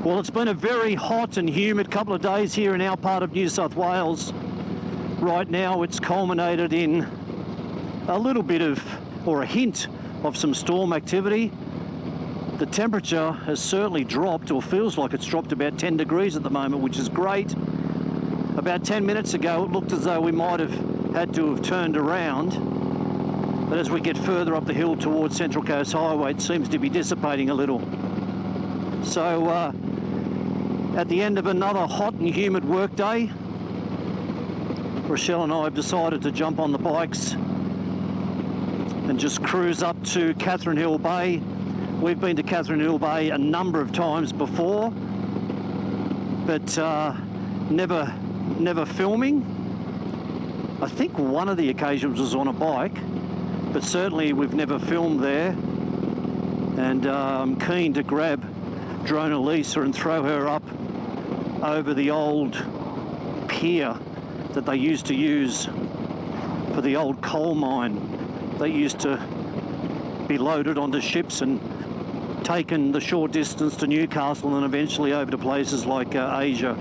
Well, it's been a very hot and humid couple of days here in our part of New South Wales. Right now it's culminated in a little bit of, or a hint of, some storm activity. The temperature has certainly dropped, or feels like it's dropped, about 10 degrees at the moment, which is great. About 10 minutes ago it looked as though we might have had to have turned around, but as we get further up the hill towards Central Coast Highway it seems to be dissipating a little. So at the end of another hot and humid work day, Rochelle and I have decided to jump on the bikes and just cruise up to Catherine Hill Bay. We've been to Catherine Hill Bay a number of times before, but never filming. I think one of the occasions was on a bike, but certainly we've never filmed there. And I'm keen to grab Drona Lisa and throw her up over the old pier that they used to use for the old coal mine. They used to be loaded onto ships and taken the short distance to Newcastle and eventually over to places like Asia.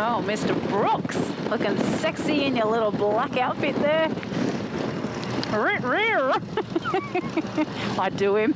Oh, Mr. Brooks, looking sexy in your little black outfit there. I do him.